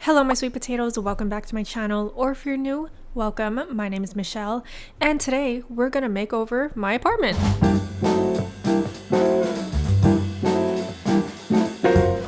Hello my sweet potatoes, welcome back to my channel, or if you're new, welcome. My name is Michelle, and today we're gonna make over my apartment.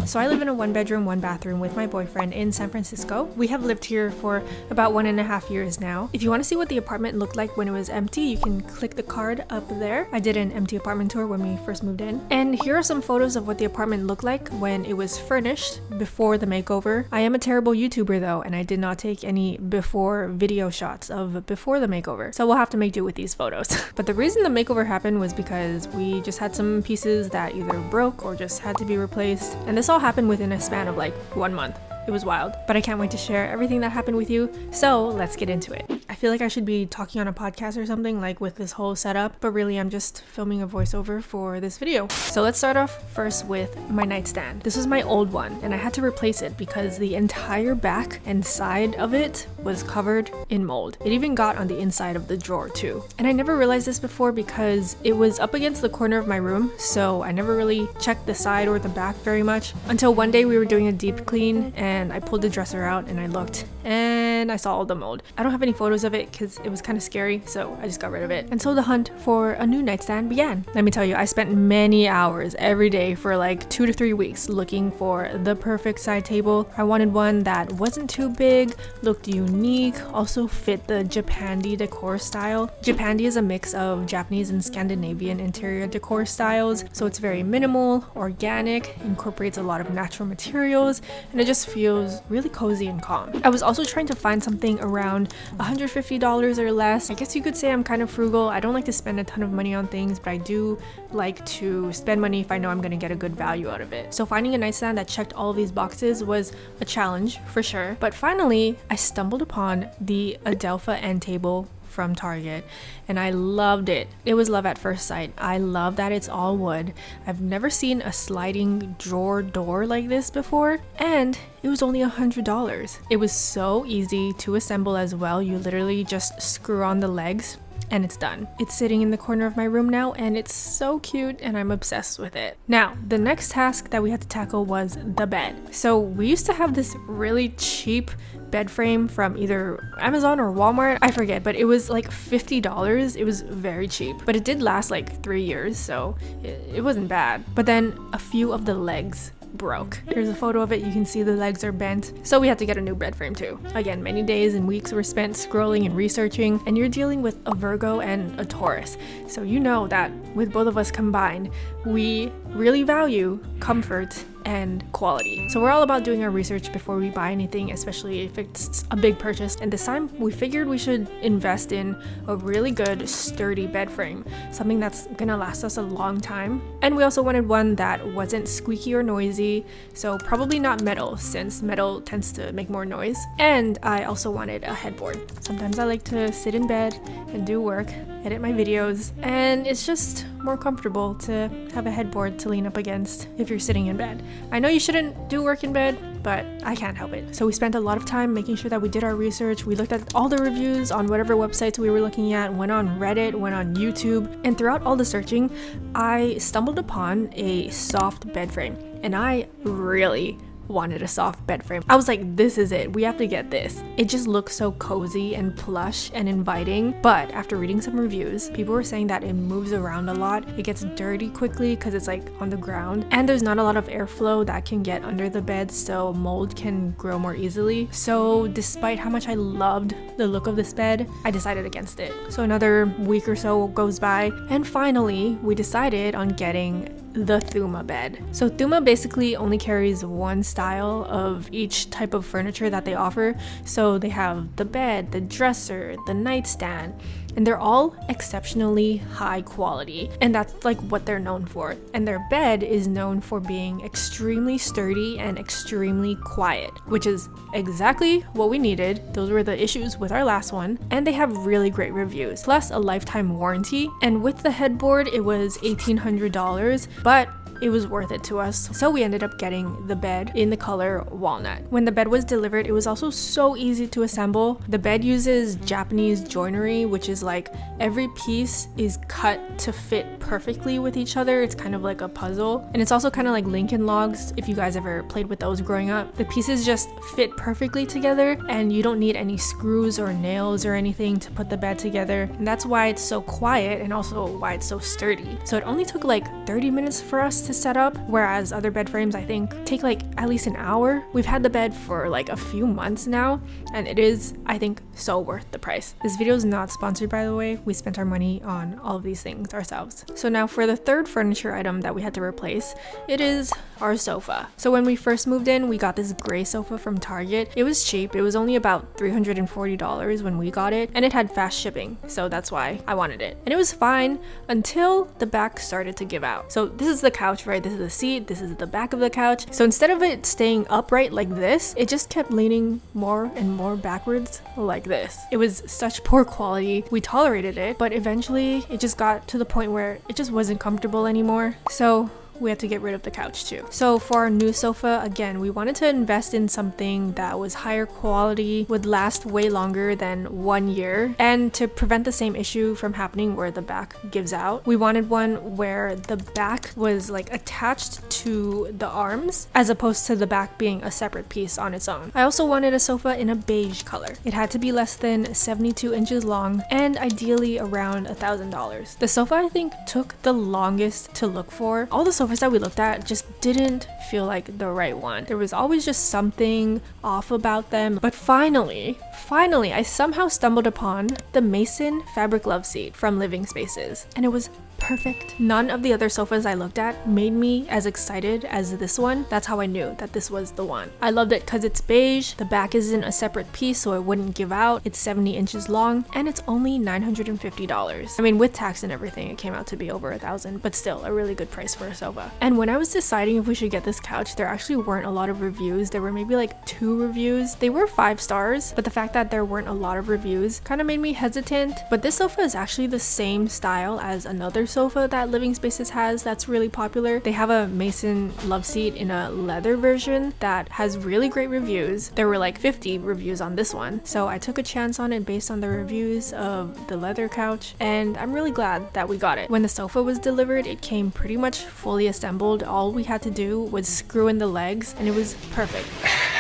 So I live in a 1-bedroom, 1-bathroom with my boyfriend in San Francisco. We have lived here for about 1.5 years now. If you want to see what the apartment looked like when it was empty, you can click the card up there. I did an empty apartment tour when we first moved in. And here are some photos of what the apartment looked like when it was furnished before the makeover. I am a terrible YouTuber though, and I did not take any before video shots of before the makeover. So we'll have to make do with these photos. But the reason the makeover happened was because we just had some pieces that either broke or just had to be replaced. And this all happened within a span of like 1 month. It was wild, but I can't wait to share everything that happened with you. So let's get into it. I feel like I should be talking on a podcast or something like with this whole setup, but really I'm just filming a voiceover for this video. So let's start off first with my nightstand. This was my old one and I had to replace it because the entire back and side of it was covered in mold. It even got on the inside of the drawer too. And I never realized this before because it was up against the corner of my room, so I never really checked the side or the back very much until one day we were doing a deep clean and I pulled the dresser out and I looked and I saw all the mold. I don't have any photos of it because it was kind of scary, so I just got rid of it. And so the hunt for a new nightstand began. Let me tell you, I spent many hours every day for like 2 to 3 weeks looking for the perfect side table. I wanted one that wasn't too big, looked unique, also fit the japandi decor style. Japandi is a mix of Japanese and Scandinavian interior decor styles, so it's very minimal, organic, incorporates a lot of natural materials, and it just feels really cozy and calm. I was also trying to find something around $150 or less. I guess you could say I'm kind of frugal. I don't like to spend a ton of money on things, but I do like to spend money if I know I'm going to get a good value out of it. So finding a nightstand that checked all of these boxes was a challenge for sure. But finally, I stumbled upon the Adelpha end table from Target and I loved it. It was love at first sight. I love that it's all wood. I've never seen a sliding drawer door like this before, and it was only $100. It was so easy to assemble as well. You literally just screw on the legs and it's done. It's sitting in the corner of my room now and it's so cute and I'm obsessed with it. Now, the next task that we had to tackle was the bed. So we used to have this really cheap bed frame from either Amazon or Walmart, I forget, but it was like $50. It was very cheap, but it did last like 3 years, so it wasn't bad. But then a few of the legs broke. Here's a photo of it. You can see the legs are bent, so we had to get a new bed frame too. Again, many days and weeks were spent scrolling and researching, and you're dealing with a Virgo and a Taurus, so you know that with both of us combined, we really value comfort and quality. So we're all about doing our research before we buy anything, especially if it's a big purchase. And this time we figured we should invest in a really good sturdy bed frame, something that's gonna last us a long time. And we also wanted one that wasn't squeaky or noisy, so probably not metal since metal tends to make more noise. And I also wanted a headboard. Sometimes I like to sit in bed and do work, edit my videos, and it's just more comfortable to have a headboard to lean up against if you're sitting in bed. I know you shouldn't do work in bed, but I can't help it. So we spent a lot of time making sure that we did our research. We looked at all the reviews on whatever websites we were looking at, went on Reddit, went on YouTube, and throughout all the searching, I stumbled upon a soft bed frame, and I really wanted a soft bed frame. I was like, this is it. We have to get this. It just looks so cozy and plush and inviting. But after reading some reviews, people were saying that it moves around a lot. It gets dirty quickly because it's like on the ground, and there's not a lot of airflow that can get under the bed, so mold can grow more easily. So despite how much I loved the look of this bed, I decided against it. So another week or so goes by, and finally we decided on getting the Thuma bed. So Thuma basically only carries one style of each type of furniture that they offer. So they have the bed, the dresser, the nightstand, and they're all exceptionally high quality, and that's like what they're known for. And their bed is known for being extremely sturdy and extremely quiet, which is exactly what we needed. Those were the issues with our last one, and they have really great reviews, plus a lifetime warranty. And with the headboard, it was $1,800, but it was worth it to us. So we ended up getting the bed in the color walnut. When the bed was delivered, it was also so easy to assemble. The bed uses Japanese joinery, which is like every piece is cut to fit perfectly with each other. It's kind of like a puzzle. And it's also kind of like Lincoln logs, if you guys ever played with those growing up. The pieces just fit perfectly together and you don't need any screws or nails or anything to put the bed together. And that's why it's so quiet and also why it's so sturdy. So it only took like 30 minutes for us to set up, whereas other bed frames I think take like at least an hour. We've had the bed for like a few months now and it is, I think, so worth the price. This video is not sponsored, by the way. We spent our money on all of these things ourselves. So now for the third furniture item that we had to replace, it is our sofa. So when we first moved in, we got this gray sofa from Target. It was cheap. It was only about $340 when we got it, and it had fast shipping, so that's why I wanted it. And it was fine until the back started to give out. So this is the couch, right? This is the seat, this is the back of the couch. So instead of it staying upright like this, it just kept leaning more and more backwards like this. It was such poor quality. We tolerated it, but eventually it just got to the point where it just wasn't comfortable anymore. So we had to get rid of the couch too. So for our new sofa, again, we wanted to invest in something that was higher quality, would last way longer than 1 year, and to prevent the same issue from happening where the back gives out, we wanted one where the back was like attached to the arms as opposed to the back being a separate piece on its own. I also wanted a sofa in a beige color. It had to be less than 72 inches long and ideally around $1,000. The sofa I think took the longest to look for. All the sofas that we looked at just didn't feel like the right one. There was always just something off about them. But finally, I somehow stumbled upon the Mason fabric love seat from Living Spaces, and it was perfect. None of the other sofas I looked at made me as excited as this one. That's how I knew that this was the one. I loved it because it's beige, the back isn't a separate piece so it wouldn't give out, it's 70 inches long, and it's only $950. I mean, with tax and everything, it came out to be over $1,000, but still a really good price for a sofa. And when I was deciding if we should get this couch, there actually weren't a lot of reviews. There were maybe like 2 reviews. They were 5 stars, but the fact that there weren't a lot of reviews kind of made me hesitant. But this sofa is actually the same style as another sofa that Living Spaces has that's really popular. They have a Mason love seat in a leather version that has really great reviews. There were like 50 reviews on this one, so I took a chance on it based on the reviews of the leather couch, and I'm really glad that we got it. When the sofa was delivered, it came pretty much fully assembled. All we had to do was screw in the legs and it was perfect.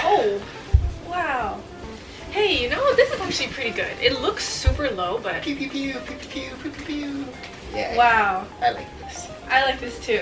Oh, wow. Hey, you know, this is actually pretty good. It looks super low, but Pew pew pew pew pew pew pew pew. Yeah. Wow. I like this. I like this too.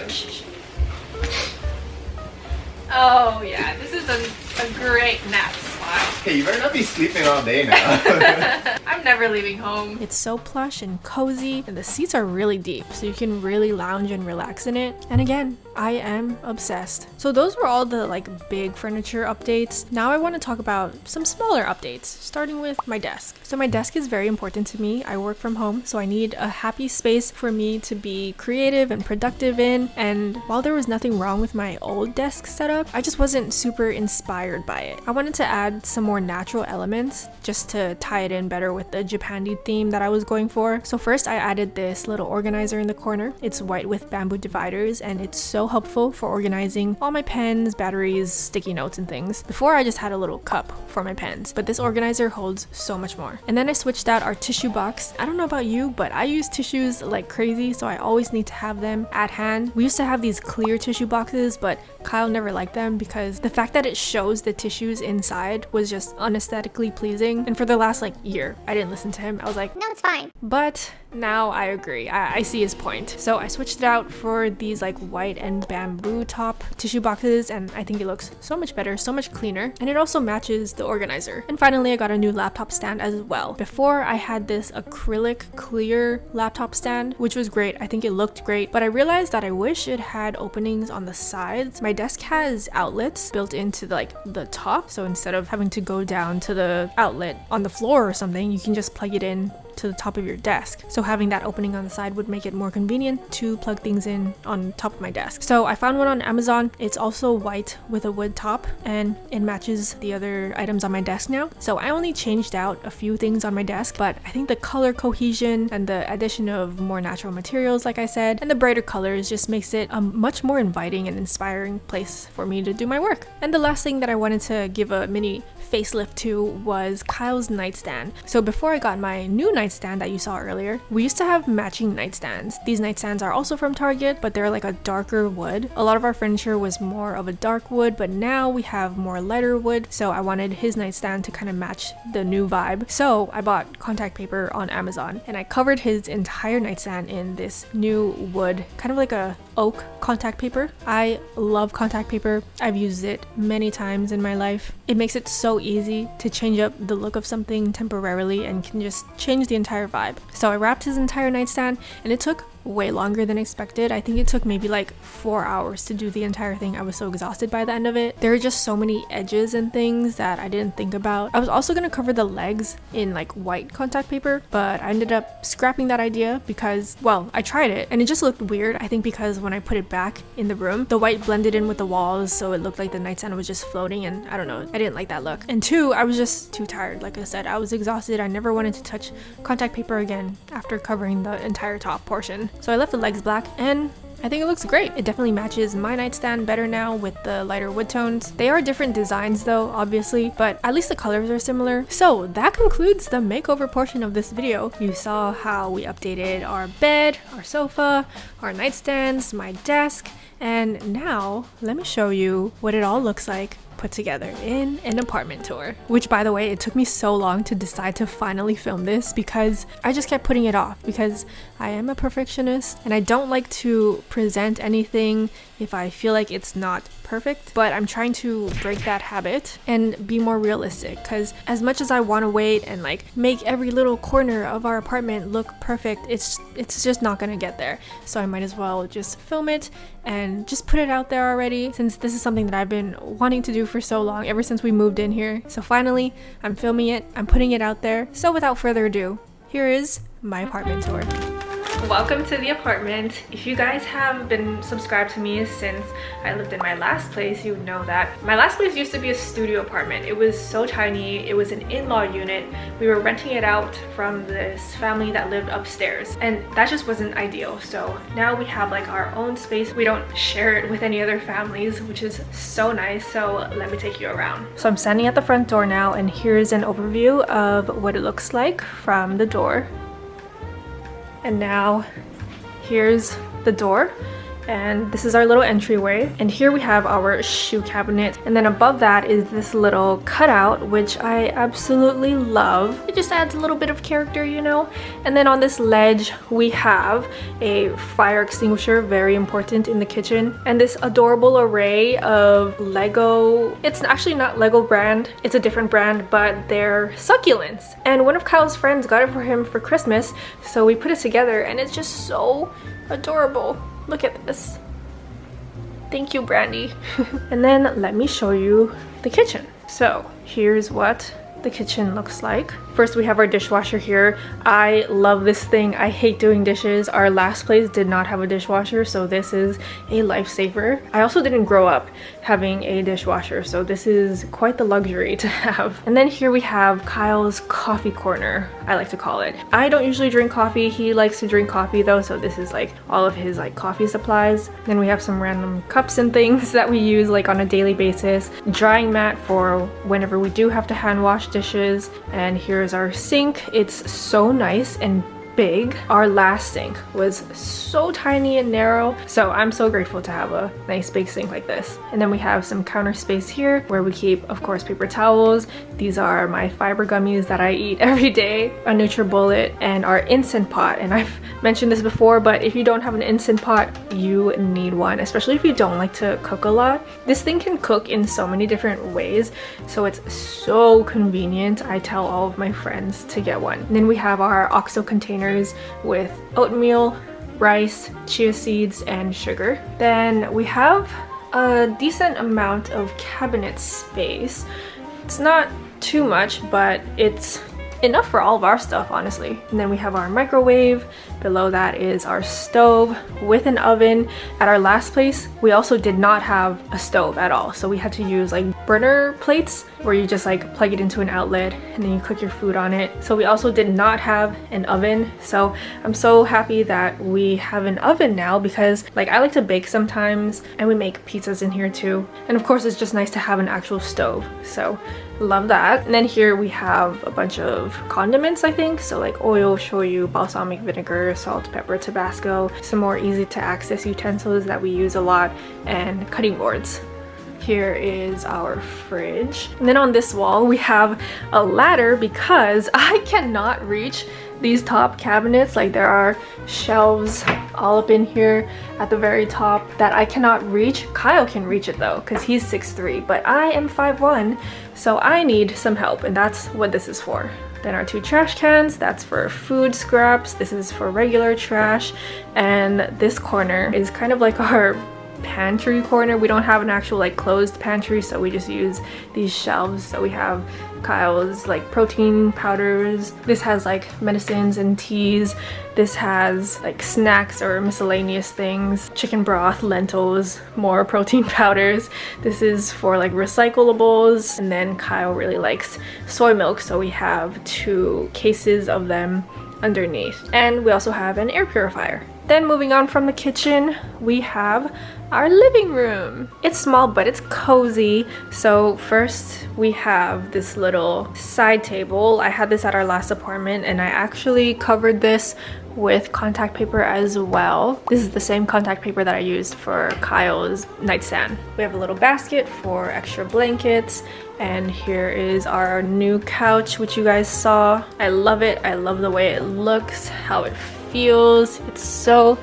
Oh yeah, this is a great nap spot. Hey, you better not be sleeping all day now. I'm never leaving home. It's so plush and cozy, and the seats are really deep, so you can really lounge and relax in it. And again, I am obsessed. So those were all the like big furniture updates. Now I want to talk about some smaller updates, starting with my desk. So my desk is very important to me. I work from home, so I need a happy space for me to be creative and productive in. And while there was nothing wrong with my old desk setup, I just wasn't super inspired by it. I wanted to add some more natural elements just to tie it in better with the japandi theme that I was going for. So first I added this little organizer in the corner. It's white with bamboo dividers and it's so helpful for organizing all my pens, batteries, sticky notes and things. Before I just had a little cup for my pens, but this organizer holds so much more. And then I switched out our tissue box. I don't know about you, but I use tissues like crazy, so I always need to have them at hand. We used to have these clear tissue boxes, but Kyle never liked them because the fact that it shows the tissues inside was just unaesthetically pleasing. And for the last like year, I didn't listen to him. I was like, no, it's fine. But now I agree. I see his point. So I switched it out for these like white and bamboo top tissue boxes, and I think it looks so much better, so much cleaner, and it also matches the organizer. And finally, I got a new laptop stand as well. Before, I had this acrylic clear laptop stand, which was great. I think it looked great, but I realized that I wish it had openings on the sides. My desk has outlets built into the top, so instead of having to go down to the outlet on the floor or something, you can just plug it in to the top of your desk. So having that opening on the side would make it more convenient to plug things in on top of my desk. So I found one on Amazon. It's also white with a wood top and it matches the other items on my desk now. So I only changed out a few things on my desk, but I think the color cohesion and the addition of more natural materials, like I said, and the brighter colors just makes it a much more inviting and inspiring place for me to do my work. And the last thing that I wanted to give a mini facelift to was Kyle's nightstand. So before I got my new nightstand that you saw earlier, we used to have matching nightstands. These nightstands are also from Target, but they're like a darker wood. A lot of our furniture was more of a dark wood, but now we have more lighter wood. So I wanted his nightstand to kind of match the new vibe. So I bought contact paper on Amazon and I covered his entire nightstand in this new wood, kind of like a oak contact paper. I love contact paper. I've used it many times in my life. It makes it so easy to change up the look of something temporarily and can just change the entire vibe. So I wrapped his entire nightstand and it took way longer than expected. I think it took maybe like 4 hours to do the entire thing. I was so exhausted by the end of it. There are just so many edges and things that I didn't think about. I was also gonna cover the legs in like white contact paper, but I ended up scrapping that idea because, well, I tried it and it just looked weird. I think because when I put it back in the room, the white blended in with the walls, so it looked like the nightstand was just floating, and I don't know, I didn't like that look. And two, I was just too tired. Like I said, I was exhausted. I never wanted to touch contact paper again after covering the entire top portion. So I left the legs black and I think it looks great. It definitely matches my nightstand better now with the lighter wood tones. They are different designs though, obviously, but at least the colors are similar. So that concludes the makeover portion of this video. You saw how we updated our bed, our sofa, our nightstands, my desk, and now let me show you what it all looks like put together in an apartment tour. Which, by the way, it took me so long to decide to finally film this because I just kept putting it off because I am a perfectionist and I don't like to present anything if I feel like it's not perfect, but I'm trying to break that habit and be more realistic, because as much as I want to wait and like make every little corner of our apartment look perfect, it's just not gonna get there. So I might as well just film it and just put it out there already, since this is something that I've been wanting to do for so long, ever since we moved in here. So finally I'm filming it, I'm putting it out there. So without further ado, here is my apartment tour. Welcome to the apartment. If you guys have been subscribed to me since I lived in my last place, you would know that my last place used to be a studio apartment. It was so tiny. It was an in-law unit. We were renting it out from this family that lived upstairs, and that just wasn't ideal. So now we have like our own space. We don't share it with any other families, which is so nice. So let me take you around. So I'm standing at the front door now, and here's an overview of what it looks like from the door. And now here's the door, and this is our little entryway, and here we have our shoe cabinet, and then above that is this little cutout, which I absolutely love. It just adds a little bit of character, you know. And then on this ledge we have a fire extinguisher, very important in the kitchen, and this adorable array of Lego. It's actually not Lego brand, it's a different brand, but they're succulents, and one of Kyle's friends got it for him for Christmas, so we put it together and it's just so adorable. Look at this. Thank you, Brandy. And then let me show you the kitchen. So here's what the kitchen looks like. First, we have our dishwasher here. I love this thing. I hate doing dishes. Our last place did not have a dishwasher, so this is a lifesaver. I also didn't grow up having a dishwasher, so this is quite the luxury to have. And then here we have Kyle's coffee corner, I like to call it. I don't usually drink coffee. He likes to drink coffee though, so this is like all of his like coffee supplies. Then we have some random cups and things that we use like on a daily basis. Drying mat for whenever we do have to hand wash dishes. And here's our sink. It's so nice and big. Our last sink was so tiny and narrow, so I'm so grateful to have a nice big sink like this. And then we have some counter space here where we keep, of course, paper towels. These are my fiber gummies that I eat every day, a NutriBullet, and our instant pot. And I've mentioned this before, but if you don't have an instant pot, you need one, especially if you don't like to cook a lot. This thing can cook in so many different ways, so it's so convenient. I tell all of my friends to get one. And then we have our OXO containers with oatmeal, rice, chia seeds, and sugar. Then we have a decent amount of cabinet space. It's not too much, but it's enough for all of our stuff, honestly. And then we have our microwave. Below that is our stove with an oven. At our last place, we also did not have a stove at all, so we had to use like burner plates where you just like plug it into an outlet and then you cook your food on it. So we also did not have an oven, so I'm so happy that we have an oven now, because like I like to bake sometimes and we make pizzas in here too, and of course it's just nice to have an actual stove, so love that. And then here we have a bunch of condiments, I think, so like oil, shoyu, balsamic vinegar, salt, pepper, Tabasco, some more easy to access utensils that we use a lot, and cutting boards. Here is our fridge. And then on this wall we have a ladder because I cannot reach these top cabinets. Like there are shelves all up in here at the very top that I cannot reach. Kyle can reach it though because he's 6'3", but I am 5'1", so I need some help, and that's what this is for. Then our 2 trash cans, that's for food scraps. This is for regular trash. And this corner is kind of like our pantry corner. We don't have an actual like closed pantry, so we just use these shelves. So we have Kyle's like protein powders. This has like medicines and teas. This has like snacks or miscellaneous things, chicken broth, lentils, more protein powders. This is for like recyclables. And then Kyle really likes soy milk, so we have 2 cases of them underneath. And we also have an air purifier. Then moving on from the kitchen, we have our living room. It's small, but it's cozy. So first we have this little side table. I had this at our last apartment, and I actually covered this with contact paper as well. This is the same contact paper that I used for Kyle's nightstand. We have a little basket for extra blankets, and here is our new couch, which you guys saw. I love it. I love the way it looks, how it feels. It's so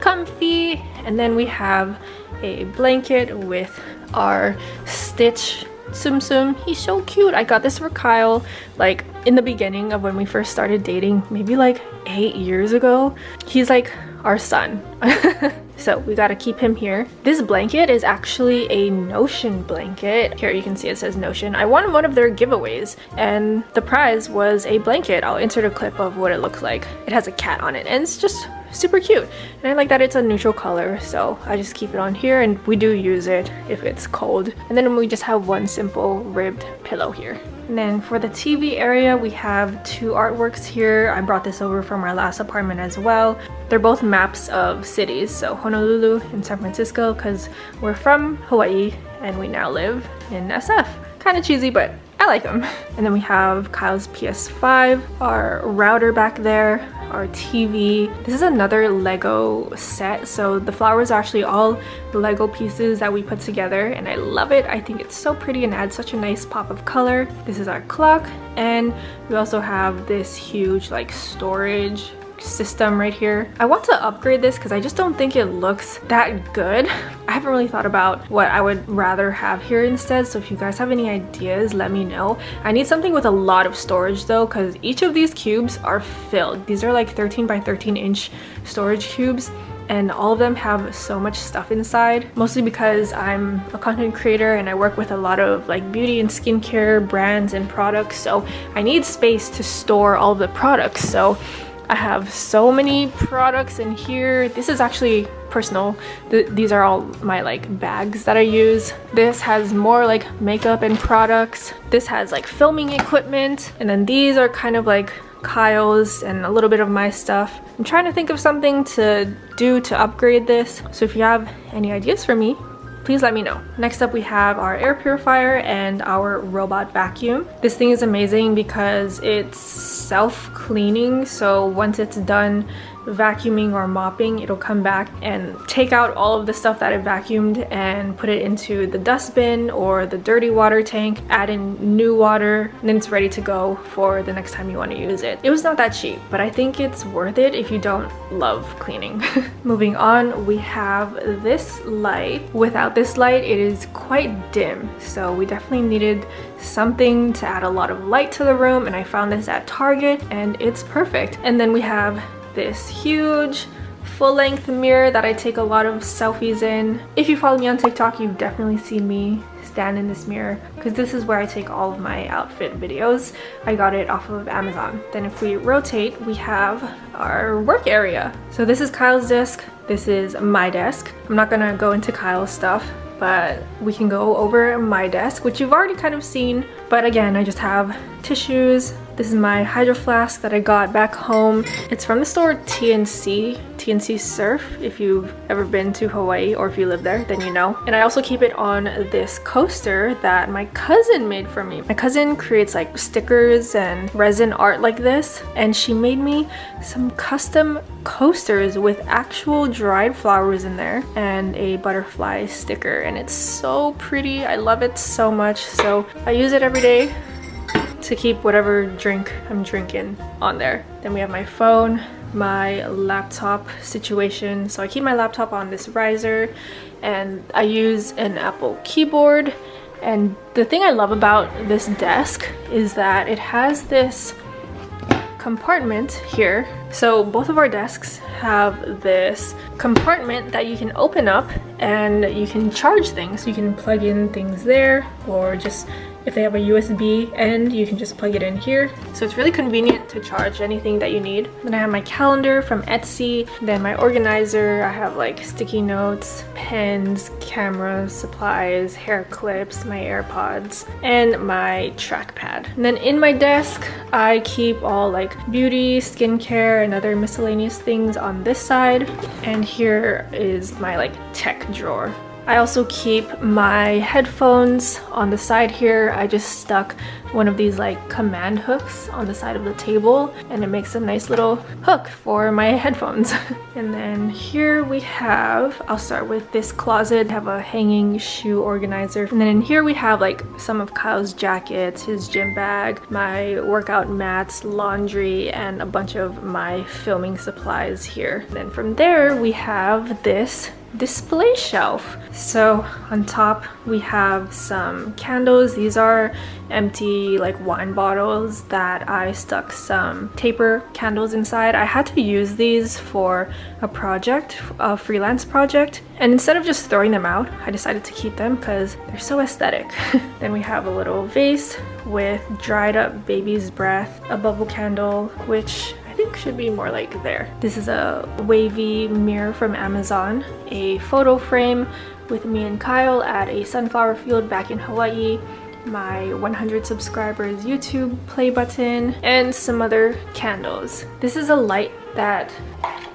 comfy. And then we have a blanket with our Stitch Tsum Tsum. He's so cute. I got this for Kyle like in the beginning of when we first started dating, maybe like 8 years ago. He's like our son. So we gotta keep him here. This blanket is actually a Notion blanket. Here you can see it says Notion. I won one of their giveaways and the prize was a blanket. I'll insert a clip of what it looks like. It has a cat on it and it's just super cute. And I like that it's a neutral color, so I just keep it on here, and we do use it if it's cold. And then we just have one simple ribbed pillow here. And then for the TV area, we have 2 artworks here. I brought this over from our last apartment as well. They're both maps of cities, so Honolulu and San Francisco, because we're from Hawaii and we now live in SF. Kind of cheesy, but I like them. And then we have Kyle's PS5, our router back there, our TV. This is another Lego set, so the flowers are actually all Lego pieces that we put together, and I love it. I think it's so pretty and adds such a nice pop of color. This is our clock, and we also have this huge like storage system right here. I want to upgrade this because I just don't think it looks that good. I haven't really thought about what I would rather have here instead, so if you guys have any ideas, let me know. I need something with a lot of storage though, because each of these cubes are filled. These are like 13 by 13 inch storage cubes, and all of them have so much stuff inside, mostly because I'm a content creator and I work with a lot of like beauty and skincare brands and products, so I need space to store all of the products. So I have so many products in here. This is actually personal. These are all my like bags that I use. This has more like makeup and products. This has like filming equipment, and then these are kind of like Kyle's and a little bit of my stuff. I'm trying to think of something to do to upgrade this, so if you have any ideas for me, please let me know. Next up we have our air purifier and our robot vacuum. This thing is amazing because it's self-cleaning, so once it's done vacuuming or mopping, it'll come back and take out all of the stuff that it vacuumed and put it into the dustbin or the dirty water tank, add in new water, and then it's ready to go for the next time you want to use it. It was not that cheap, but I think it's worth it if you don't love cleaning. Moving on, we have this light. Without this light, it is quite dim, so we definitely needed something to add a lot of light to the room, and I found this at Target and it's perfect. And then we have this huge full-length mirror that I take a lot of selfies in. If you follow me on TikTok, you've definitely seen me stand in this mirror because this is where I take all of my outfit videos. I got it off of Amazon. Then if we rotate, we have our work area. So this is Kyle's desk. This is my desk. I'm not gonna go into Kyle's stuff, but we can go over my desk, which you've already kind of seen. But again, I just have tissues. This is my hydro flask that I got back home. It's from the store TNC Surf. If you've ever been to Hawaii or if you live there, then you know. And I also keep it on this coaster that my cousin made for me. My cousin creates like stickers and resin art like this, and she made me some custom coasters with actual dried flowers in there and a butterfly sticker, and it's so pretty. I love it so much. So I use it every day to keep whatever drink I'm drinking on there. Then we have my phone, my laptop situation. So I keep my laptop on this riser, and I use an Apple keyboard. And the thing I love about this desk is that it has this compartment here. So both of our desks have this compartment that you can open up and you can charge things. You can plug in things there, or just if they have a USB end, you can just plug it in here. So it's really convenient to charge anything that you need. Then I have my calendar from Etsy. Then my organizer, I have like sticky notes, pens, camera supplies, hair clips, my AirPods, and my trackpad. And then in my desk, I keep all like beauty, skincare, and other miscellaneous things on this side. And here is my like tech drawer. I also keep my headphones on the side here. I just stuck one of these like command hooks on the side of the table, and it makes a nice little hook for my headphones. And then here we have, I'll start with this closet. I have a hanging shoe organizer. And then in here we have like some of Kyle's jackets, his gym bag, my workout mats, laundry, and a bunch of my filming supplies here. And then from there we have this display shelf. So on top we have some candles. These are empty like wine bottles that I stuck some taper candles inside. I had to use these for a project, a freelance project, and instead of just throwing them out, I decided to keep them because they're so aesthetic. Then we have a little vase with dried up baby's breath, a bubble candle, which I think should be more like there. This is a wavy mirror from Amazon, a photo frame with me and Kyle at a sunflower field back in Hawaii, my 100 subscribers YouTube play button, and some other candles. This is a light that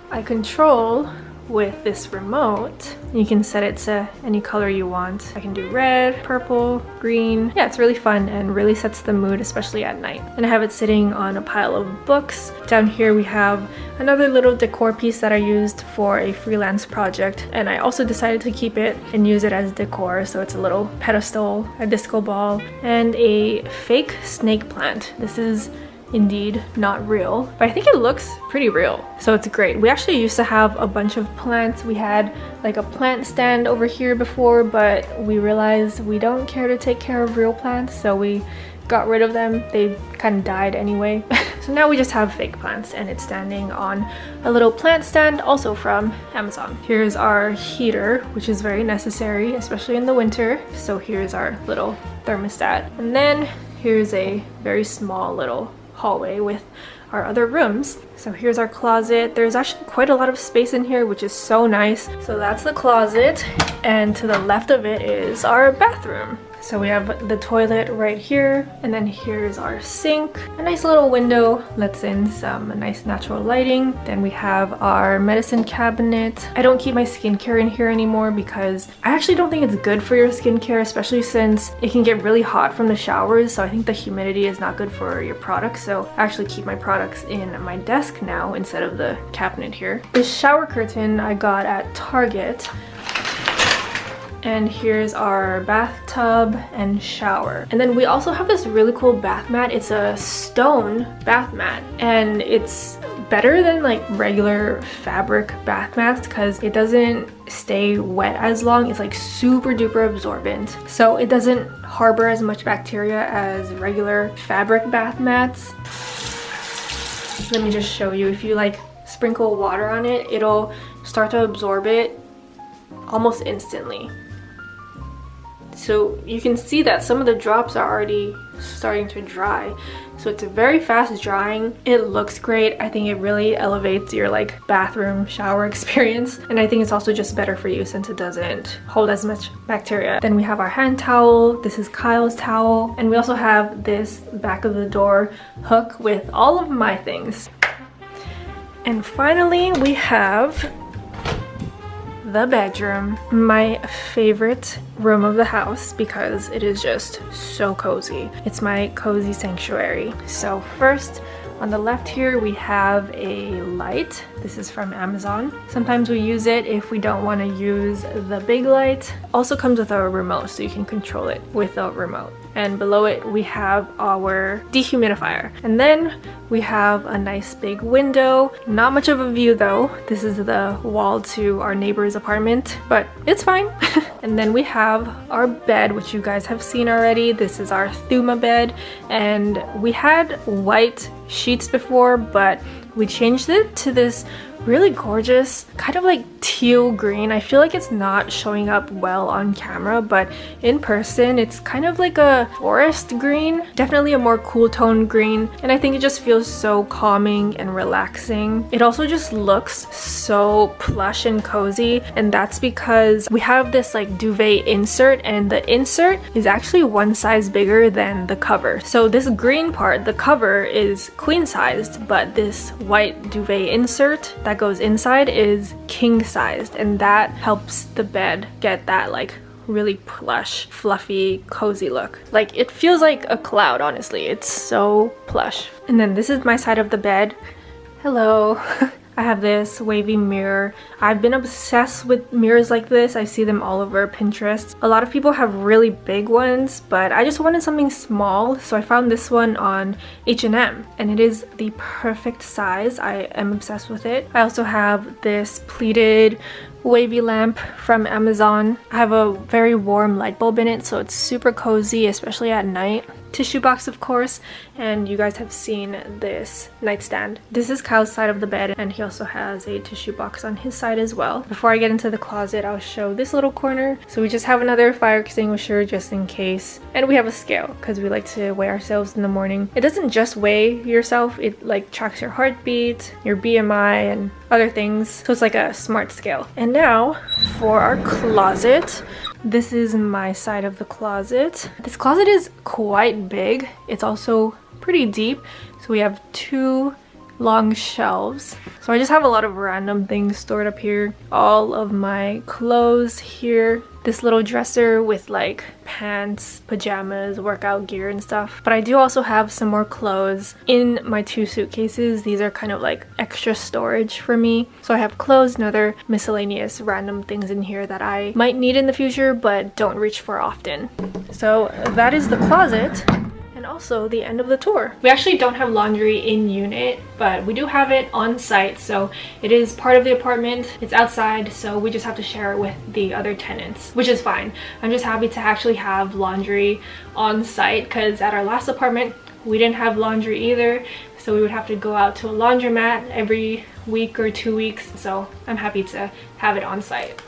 I control with this remote. You can set it to any color you want. I can do red, purple, green. Yeah, it's really fun and really sets the mood, especially at night. And I have it sitting on a pile of books. Down here we have another little decor piece that I used for a freelance project, and I also decided to keep it and use it as decor. So it's a little pedestal, a disco ball, and a fake snake plant. This is indeed not real, but I think it looks pretty real, so it's great. We actually used to have a bunch of plants. We had like a plant stand over here before, but we realized we don't care to take care of real plants, so we got rid of them. They kind of died anyway. So now we just have fake plants, and it's standing on a little plant stand, also from Amazon. Here's our heater, which is very necessary, especially in the winter. So here's our little thermostat, and then here's a very small little hallway with our other rooms. So here's our closet. There's actually quite a lot of space in here, which is so nice. So that's the closet, and to the left of it is our bathroom. So we have the toilet right here, and then here's our sink. A nice little window lets in some nice natural lighting. Then we have our medicine cabinet. I don't keep my skincare in here anymore because I actually don't think it's good for your skincare, especially since it can get really hot from the showers. So I think the humidity is not good for your products. So I actually keep my products in my desk now instead of the cabinet here. This shower curtain I got at Target. And here's our bathtub and shower. And then we also have this really cool bath mat. It's a stone bath mat, and it's better than like regular fabric bath mats because it doesn't stay wet as long. It's like super duper absorbent, so it doesn't harbor as much bacteria as regular fabric bath mats. Let me just show you. If you like sprinkle water on it, it'll start to absorb it almost instantly. It's So you can see that some of the drops are already starting to dry. So it's a very fast drying. It looks great. I think it really elevates your like bathroom shower experience. And I think it's also just better for you since it doesn't hold as much bacteria. Then we have our hand towel. This is Kyle's towel. And we also have this back of the door hook with all of my things. And finally, we have the bedroom, my favorite room of the house because it is just so cozy. It's my cozy sanctuary. So first, on the left here, we have a light. This is from Amazon. Sometimes we use it if we don't want to use the big light. Also comes with a remote, so you can control it with a remote. And below it, we have our dehumidifier. And then we have a nice big window. Not much of a view though. This is the wall to our neighbor's apartment, but it's fine. And then we have our bed, which you guys have seen already. This is our Thuma bed. And we had white sheets before, but we changed it to this really gorgeous kind of like teal green. I feel like it's not showing up well on camera, but in person it's kind of like a forest green, definitely a more cool tone green, and I think it just feels so calming and relaxing. It also just looks so plush and cozy, and that's because we have this like duvet insert, and the insert is actually one size bigger than the cover. So this green part, the cover, is queen sized, but this white duvet insert that goes inside is king sized, and that helps the bed get that like really plush, fluffy, cozy look. Like it feels like a cloud, honestly. It's so plush. And then this is my side of the bed. Hello. I have this wavy mirror. I've been obsessed with mirrors like this. I see them all over Pinterest. A lot of people have really big ones, but I just wanted something small, so I found this one on H&M, and it is the perfect size. I am obsessed with it. I also have this pleated wavy lamp from Amazon. I have a very warm light bulb in it, so it's super cozy, especially at night. Tissue box, of course, and you guys have seen this nightstand. This is Kyle's side of the bed, and he also has a tissue box on his side as well. Before I get into the closet, I'll show this little corner. So we just have another fire extinguisher just in case, and we have a scale because we like to weigh ourselves in the morning. It doesn't just weigh yourself, it like tracks your heartbeat, your BMI, and other things, so it's like a smart scale. And now for our closet. This is my side of the closet. This closet is quite big. It's also pretty deep. So we have two long shelves. So I just have a lot of random things stored up here. All of my clothes here. This little dresser with like pants, pajamas, workout gear and stuff. But I do also have some more clothes in my two suitcases. These are kind of like extra storage for me. So I have clothes and other miscellaneous random things in here that I might need in the future but don't reach for often. So that is the closet. And also the end of the tour. We actually don't have laundry in unit, but we do have it on site, so it is part of the apartment. It's outside, so we just have to share it with the other tenants, which is fine. I'm just happy to actually have laundry on site, because at our last apartment we didn't have laundry either, so we would have to go out to a laundromat every week or 2 weeks, so I'm happy to have it on site.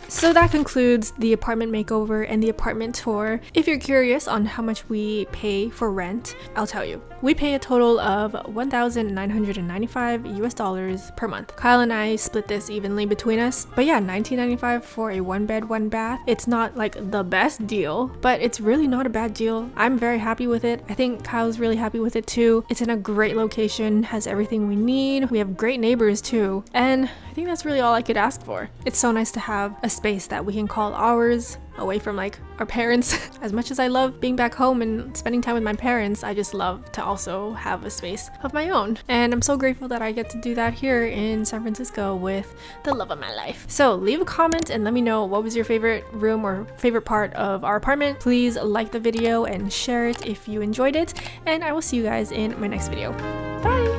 So that concludes the apartment makeover and the apartment tour. If you're curious on how much we pay for rent, I'll tell you. We pay a total of $1,995 per month. Kyle and I split this evenly between us. But yeah, $19.95 for a 1-bed, 1-bath. It's not like the best deal, but it's really not a bad deal. I'm very happy with it. I think Kyle's really happy with it too. It's in a great location, has everything we need. We have great neighbors too. And I think that's really all I could ask for. It's so nice to have a space that we can call ours, away from like our parents. As much as I love being back home and spending time with my parents, I just love to also have a space of my own. And I'm so grateful that I get to do that here in San Francisco with the love of my life. So leave a comment and let me know what was your favorite room or favorite part of our apartment. Please like the video and share it if you enjoyed it, and I will see you guys in my next video. Bye!